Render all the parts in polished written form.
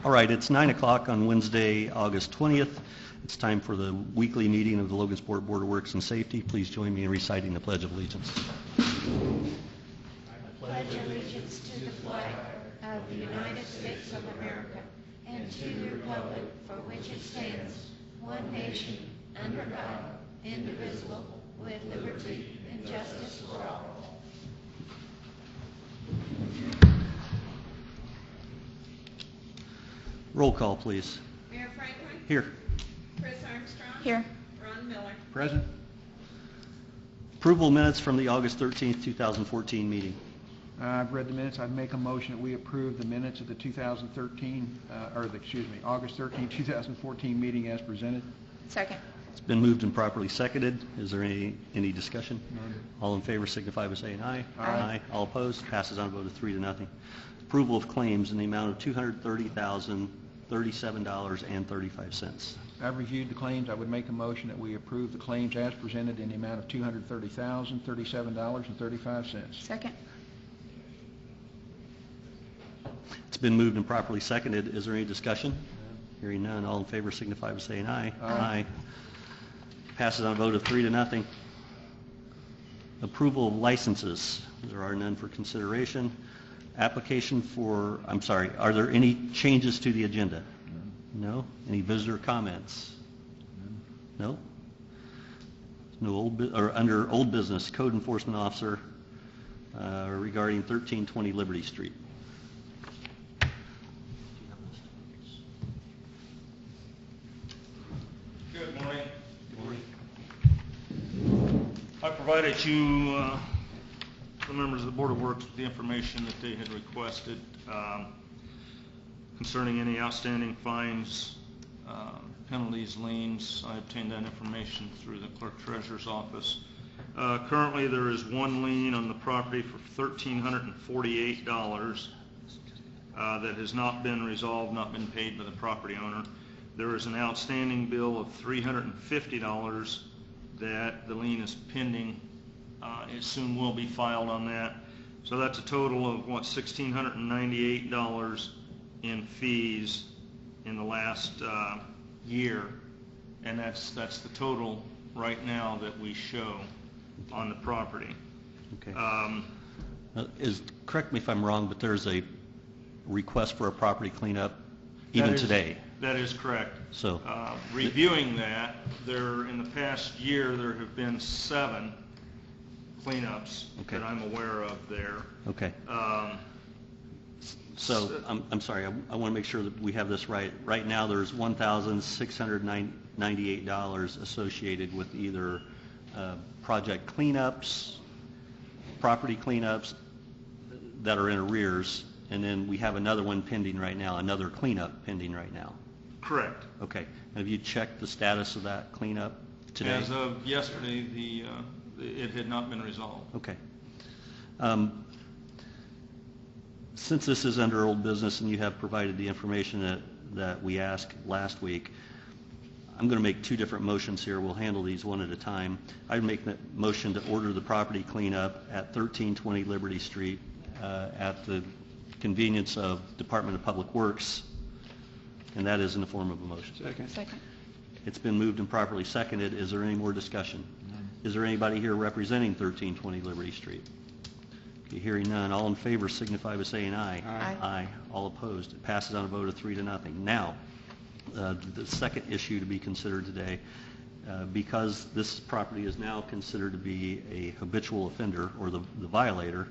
All right, it's 9 o'clock on Wednesday, August 20th. It's time for the weekly meeting of the Logansport Board of Works and Safety. Please join me in reciting the Pledge of Allegiance. I pledge allegiance to the flag of the United States of America and to the republic for which it stands, one nation, under God, indivisible, with liberty and justice for all. Roll call, please. Mayor Franklin? Here. Chris Armstrong? Here. Ron Miller? Present. Approval minutes from the August 13th, 2014 meeting. I've read the minutes. I'd make a motion that we approve the minutes of the August 13, 2014 meeting as presented. Second. It's been moved and properly seconded. Is there any discussion? None. All in favor signify by saying aye. Aye. All opposed? Passes on a vote of 3-0. Approval of claims in the amount of $230,037.35. I've reviewed the claims. I would make a motion that we approve the claims as presented in the amount of $230,037.35. Second. It's been moved and properly seconded. Is there any discussion? Hearing none. All in favor signify by saying aye. Aye. Passes on a vote of 3-0. Approval of licenses. There are none for consideration. Application for, are there any changes to the agenda? No? Any visitor comments? No? No under old business, code enforcement officer regarding 1320 Liberty Street. Good morning. Good morning. I provided you, the members of the Board of Works, with the information that they had requested concerning any outstanding fines, penalties, liens. I obtained that information through the Clerk Treasurer's office. Currently, there is one lien on the property for $1,348 that has not been resolved, not been paid by the property owner. There is an outstanding bill of $350 that the lien is pending. It soon will be filed on that. So that's a total of, $1,698 in fees in the last year. And that's the total right now that we show on the property. Okay. Correct me if I'm wrong, but there's a request for a property cleanup even today. That is correct. So reviewing that, in the past year there have been 7 cleanups that I'm aware of there. Okay. So I'm sorry, I want to make sure that we have this right. Right now there's $1,698 associated with either project cleanups, property cleanups that are in arrears, and then we have another one pending right now, another cleanup pending right now. Correct. Okay. Have you checked the status of that cleanup today? As of yesterday, it had not been resolved. Okay. Since this is under old business and you have provided the information that we asked last week, I'm going to make 2 different motions here. We'll handle these one at a time. I would make the motion to order the property cleanup at 1320 Liberty Street at the convenience of Department of Public Works, and that is in the form of a motion. Second. It's been moved and properly seconded. Is there any more discussion? None. Is there anybody here representing 1320 Liberty Street? Okay, hearing none. All in favor signify by saying aye. Aye. Aye. All opposed. It passes on a vote of 3-0. Now, the second issue to be considered today, because this property is now considered to be a habitual offender, or the violator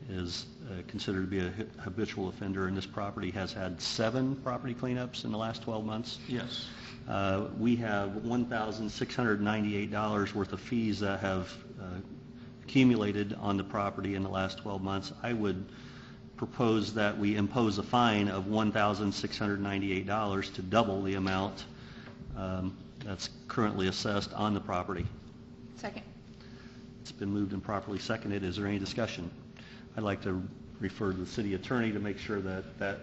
is considered to be a habitual offender, and this property has had 7 property cleanups in the last 12 months. Yes. We have $1,698 worth of fees that have accumulated on the property in the last 12 months. I would propose that we impose a fine of $1,698 to double the amount that's currently assessed on the property. Second. It's been moved and properly seconded. Is there any discussion? I'd like to refer to the city attorney to make sure that that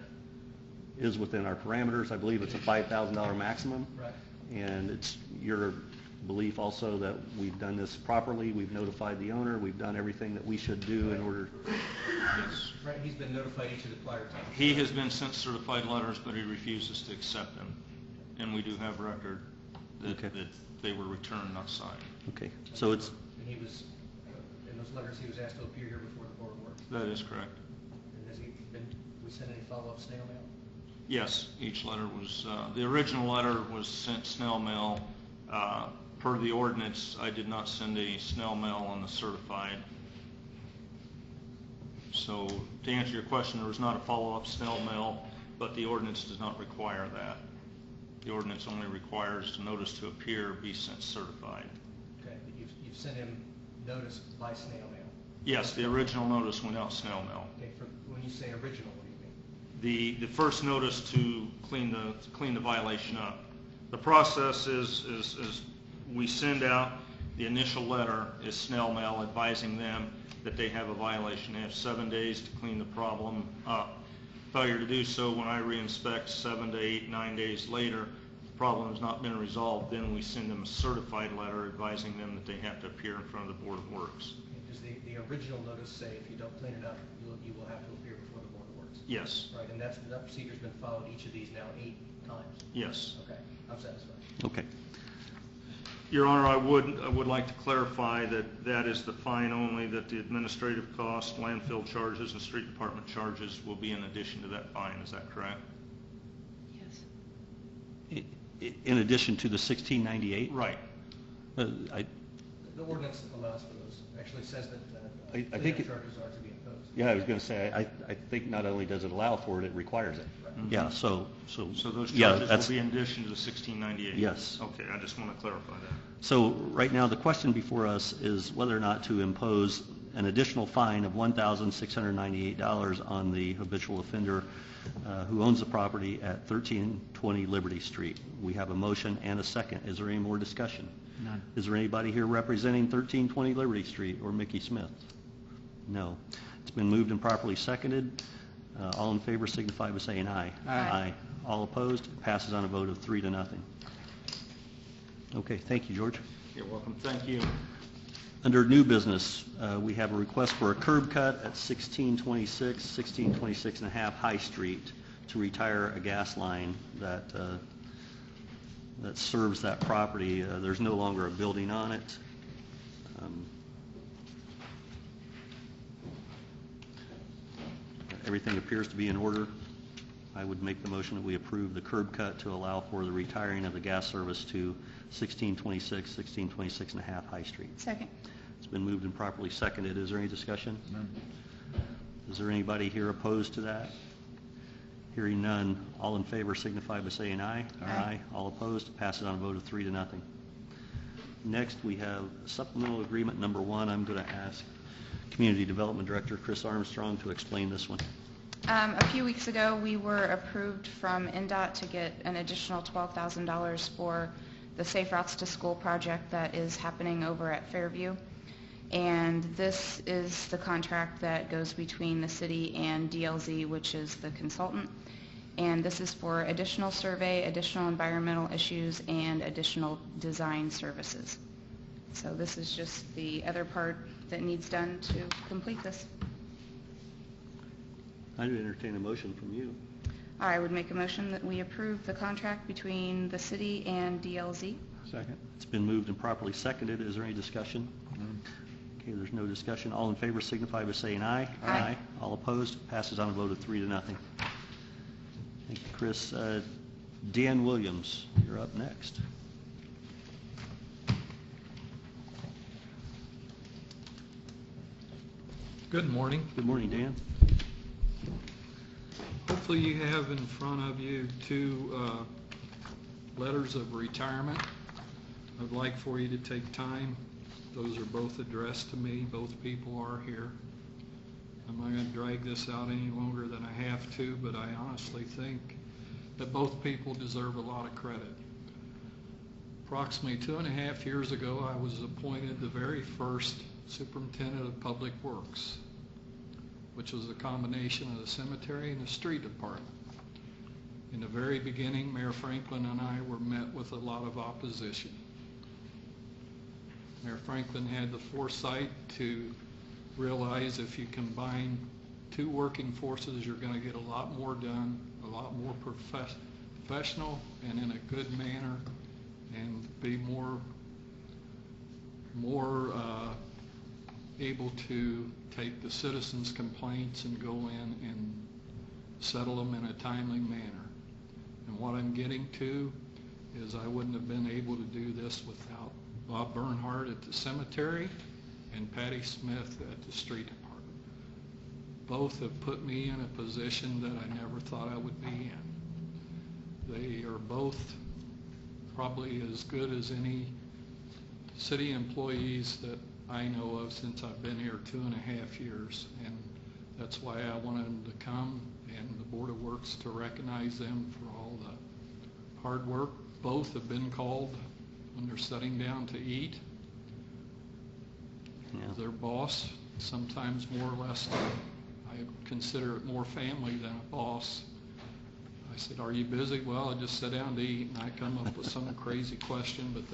is within our parameters. I believe it's a $5,000 maximum. Right. And you're belief also that we've done this properly, we've notified the owner, we've done everything that we should do in order. Yes. Right, he's been notified each of the prior times. He has been sent certified letters, but he refuses to accept them. And we do have record that, Okay. that they were returned, not signed. Okay, so it's, And he was, in those letters, he was asked to appear here before the Board of Works. That is correct. And has he been, we sent any follow-up snail mail? Yes, each letter was, the original letter was sent snail mail. Per the ordinance, I did not send a snail mail on the certified. So to answer your question, there was not a follow-up snail mail, but the ordinance does not require that. The ordinance only requires the notice to appear be sent certified. Okay, but you've sent him notice by snail mail? Yes, the original notice went out snail mail. Okay, when you say original, what do you mean? The first notice to clean the violation up. The process is we send out the initial letter is snail mail advising them that they have a violation. They have 7 days to clean the problem up. Failure to do so, when I reinspect 7 to 8, 9 days later, the problem has not been resolved, then we send them a certified letter advising them that they have to appear in front of the Board of Works. Does the original notice say if you don't clean it up, you will have to appear before the Board of Works? Yes. Right, and that procedure's been followed each of these now 8 times? Yes. Okay, I'm satisfied. okay. Your Honor, I would like to clarify that that is the fine only, that the administrative costs, landfill charges, and street department charges will be in addition to that fine. Is that correct? Yes. In addition to the $16.98? Right. I The ordinance allows for those, actually says that I think cleanup it- charges are to be imposed. Yeah, I was going to say, I think not only does it allow for it, it requires it. Mhm. Yeah, so those yeah, charges will that's, be in addition to the $16.98? Yes. Okay, I just want to clarify that. so right now, the question before us is whether or not to impose an additional fine of $1,698 on the habitual offender who owns the property at 1320 Liberty Street. We have a motion and a second. Is there any more discussion? None. Is there anybody here representing 1320 Liberty Street or Mickey Smith? No. It's been moved and properly seconded. All in favor signify by saying aye. Aye. All opposed? It passes on a vote of 3-0. Okay, thank you, George. You're welcome. Thank you. Under new business, we have a request for a curb cut at 1626 and a half High Street to retire a gas line that serves that property. There's no longer a building on it. Everything appears to be in order. I would make the motion that we approve the curb cut to allow for the retiring of the gas service to 1626 and a half High Street. Second. It's been moved and properly seconded. Is there any discussion? None. Is there anybody here opposed to that? Hearing none, all in favor signify by saying aye. Aye. All opposed, passes on a vote of 3-0. Next, we have supplemental agreement number 1. I'm going to ask Community Development Director Chris Armstrong to explain this one. A few weeks ago, we were approved from NDOT to get an additional $12,000 for the Safe Routes to School project that is happening over at Fairview. And this is the contract that goes between the city and DLZ, which is the consultant. And this is for additional survey, additional environmental issues, and additional design services. So this is just the other part that needs done to complete this. I'd entertain a motion from you. I would make a motion that we approve the contract between the city and DLZ. Second. It's been moved and properly seconded. Is there any discussion? None. Okay, there's no discussion. All in favor signify by saying aye. Aye. All opposed, passes on a vote of 3-0. Thank you, Chris. Dan Williams, you're up next. Good morning. Good morning, Dan. Hopefully you have in front of you 2 letters of retirement. I'd like for you to take time. Those are both addressed to me. Both people are here. I'm not going to drag this out any longer than I have to, but I honestly think that both people deserve a lot of credit. Approximately 2.5 years ago, I was appointed the very first superintendent of public works, which was a combination of the cemetery and the street department. In the very beginning, Mayor Franklin and I were met with a lot of opposition. Mayor Franklin had the foresight to realize if you combine two working forces, you're going to get a lot more done, a lot more professional and in a good manner, and be more able to take the citizens' complaints and go in and settle them in a timely manner. And what I'm getting to is I wouldn't have been able to do this without Bob Bernhardt at the cemetery and Patty Smith at the street department. Both have put me in a position that I never thought I would be in. They are both probably as good as any city employees that I know of since I've been here 2.5 years, and that's why I wanted them to come and the Board of Works to recognize them for all the hard work. Both have been called when they're sitting down to eat. Yeah. Their boss, sometimes more or less, I consider it more family than a boss. I said, "Are you busy?" "Well, I just sit down to eat," and I come up with some crazy question, but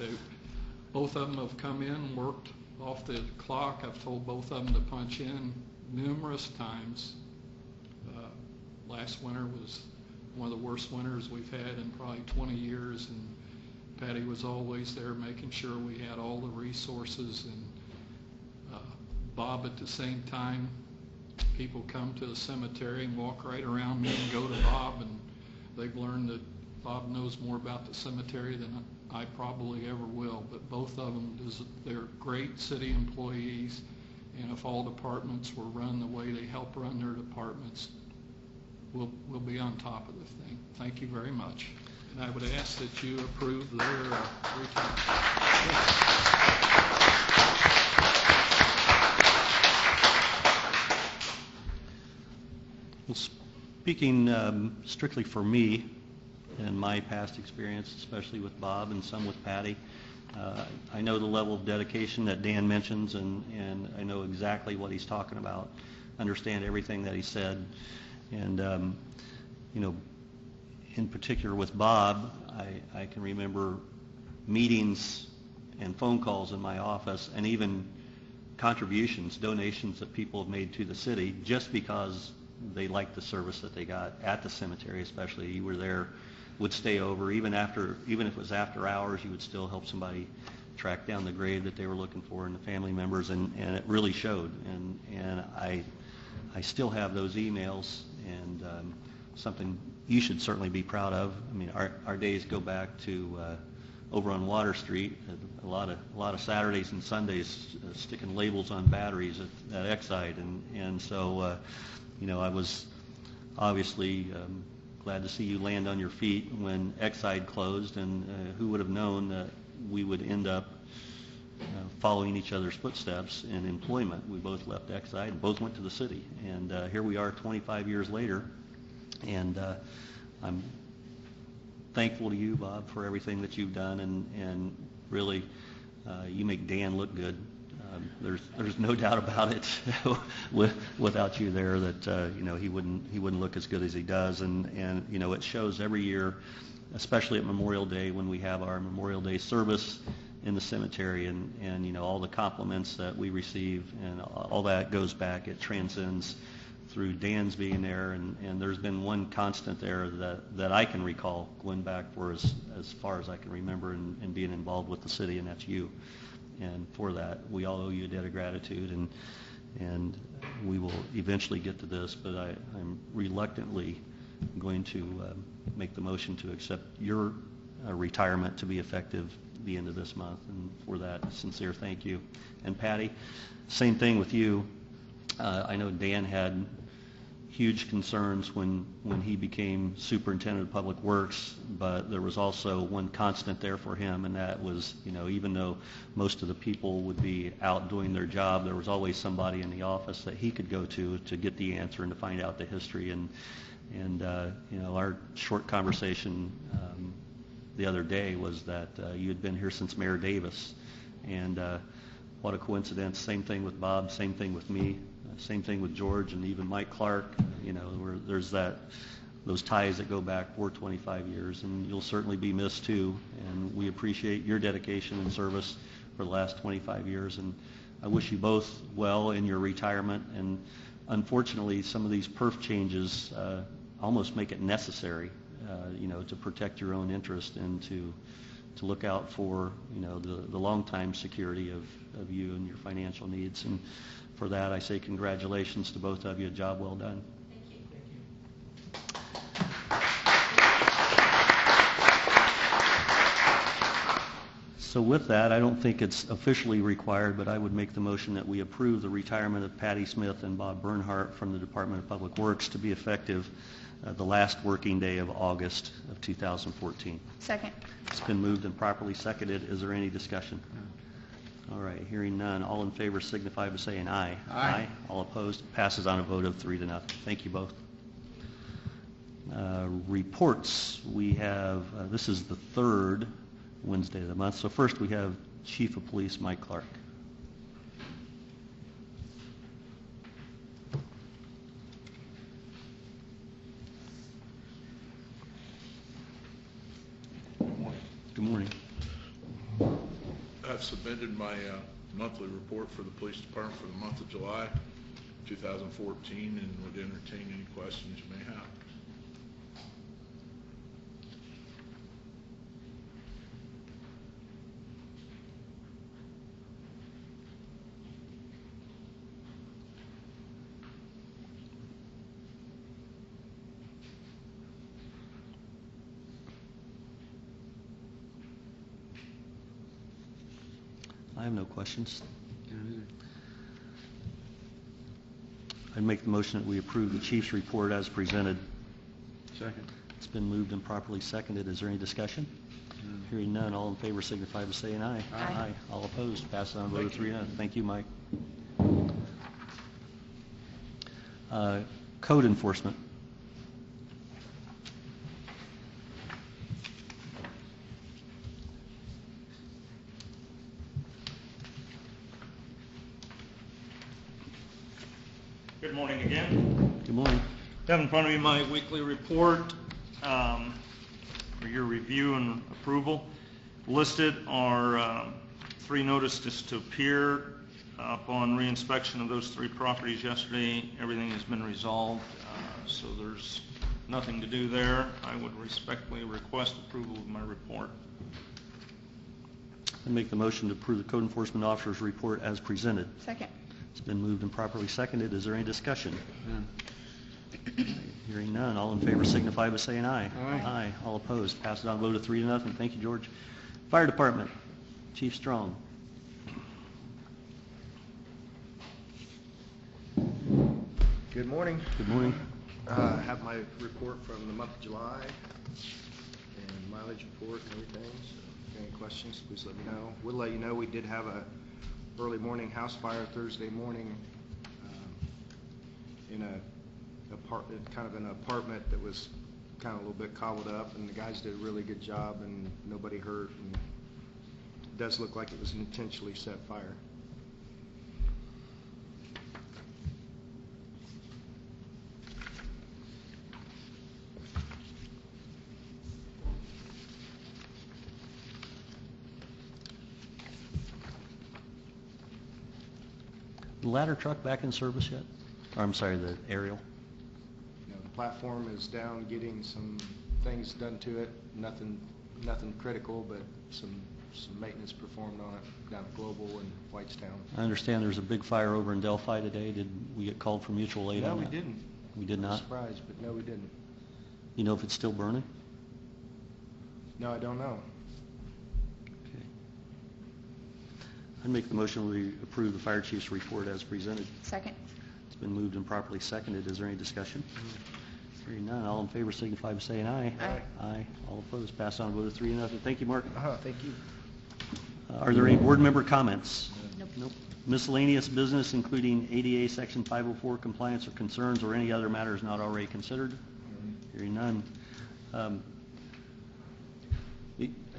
both of them have come in and worked off the clock. I've told both of them to punch in numerous times. Last winter was one of the worst winters we've had in probably 20 years, and Patty was always there making sure we had all the resources, and Bob at the same time. People come to the cemetery and walk right around me and go to Bob, and they've learned that Bob knows more about the cemetery than I probably ever will. But both of them, they're great city employees, and if all departments were run the way they help run their departments, we'll be on top of the thing. Thank you very much. And I would ask that you approve their retirement. Well, speaking strictly for me and my past experience, especially with Bob and some with Patty, I know the level of dedication that Dan mentions, and I know exactly what he's talking about, understand everything that he said. And, in particular with Bob, I can remember meetings and phone calls in my office, and even contributions, donations that people have made to the city just because they liked the service that they got at the cemetery. Especially, you were there, would stay over even if it was after hours. You would still help somebody track down the grave that they were looking for, and the family members, and it really showed. And I still have those emails, and something you should certainly be proud of. I mean, our days go back to over on Water Street, a lot of Saturdays and Sundays sticking labels on batteries at Exide, and so I was obviously glad to see you land on your feet when Exide closed, and who would have known that we would end up following each other's footsteps in employment. We both left Exide and both went to the city, and here we are 25 years later, and I'm thankful to you, Bob, for everything that you've done, and really you make Dan look good. There's no doubt about it without you there that he wouldn't look as good as he does, and it shows every year, especially at Memorial Day when we have our Memorial Day service in the cemetery, and all the compliments that we receive, and all that goes back. It transcends through Dan's being there, and there's been one constant there that I can recall going back for as far as I can remember, and being involved with the city, and that's you. And for that, we all owe you a debt of gratitude, and we will eventually get to this, but I'm reluctantly going to make the motion to accept your retirement to be effective the end of this month, and for that, sincere thank you. And Patty, same thing with you. I know Dan had huge concerns when he became superintendent of public works, but there was also one constant there for him, and that was, even though most of the people would be out doing their job, there was always somebody in the office that he could go to get the answer and to find out the history. And our short conversation the other day was that you had been here since Mayor Davis, and what a coincidence. Same thing with Bob, same thing with me, same thing with George, and even Mike Clark. Where there's those ties that go back for 25 years, and you'll certainly be missed too. And we appreciate your dedication and service for the last 25 years, and I wish you both well in your retirement. And unfortunately, some of these perf changes almost make it necessary, to protect your own interest and to look out for, the long-time security of you and your financial needs. And for that, I say congratulations to both of you. Job well done. So with that, I don't think it's officially required, but I would make the motion that we approve the retirement of Patty Smith and Bob Bernhardt from the Department of Public Works to be effective the last working day of August of 2014. Second. It's been moved and properly seconded. Is there any discussion? All right, hearing none. All in favor signify by saying aye. Aye. All opposed? Passes on a vote of 3-0. Thank you both. Reports. We have, this is the third Wednesday of the month. So first we have Chief of Police Mike Clark. Good morning. I've submitted my monthly report for the police department for the month of July 2014 and would entertain any questions you may have. I have no questions. I'd make the motion that we approve the chief's report as presented. Second. It's been moved and properly seconded. Is there any discussion? Hearing none, all in favor signify by saying aye. Aye. All opposed, pass on a vote of 3-0. Thank you, Mike. Code enforcement. Good morning again. Good morning. Have in front of you my weekly report for your review and approval. Listed are 3 notices to appear. Upon reinspection of those 3 properties yesterday, everything has been resolved, so there's nothing to do there. I would respectfully request approval of my report. I make the motion to approve the code enforcement officer's report as presented. Second. It's been moved and properly seconded. Is there any discussion? Hearing none, all in favor signify by saying aye. Aye. All opposed, pass it on a vote of 3-0. Thank you, George. Fire Department, Chief Strong. Good morning. Good morning. Have my report from the month of July and mileage report and everything. So if you have any questions, please let me know. We'll let you know we did have a early morning house fire Thursday morning in an apartment that was kind of a little bit cobbled up, and the guys did a really good job and nobody hurt, and it does look like it was an intentionally set fire. The ladder truck back in service yet? Or, I'm sorry, the aerial? The platform is down, getting some things done to it. Nothing critical, but some maintenance performed on it down at Global and Whitestown. I understand there's a big fire over in Delphi today. Did we get called for mutual aid No, on we that? didn't. We did I was not? surprised, but no, we didn't. You know if it's still burning? No, I don't know. Okay. I'd make the motion we approve the fire chief's report as presented. Second. It's been moved and properly seconded. Is there any discussion? Hearing none, all in favor signify by saying aye. Aye. Aye. All opposed, pass on a vote of 3-0. Thank you, Mark. Thank you. Are there any board member comments? Nope. Miscellaneous business, including ADA Section 504 compliance or concerns or any other matters not already considered? Hearing none. I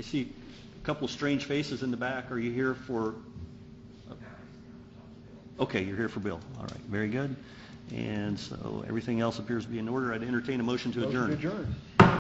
see a couple of strange faces in the back. Are you here for? Okay, you're here for Bill. All right, very good. And so everything else appears to be in order. I'd entertain a motion to adjourn. Adjourn.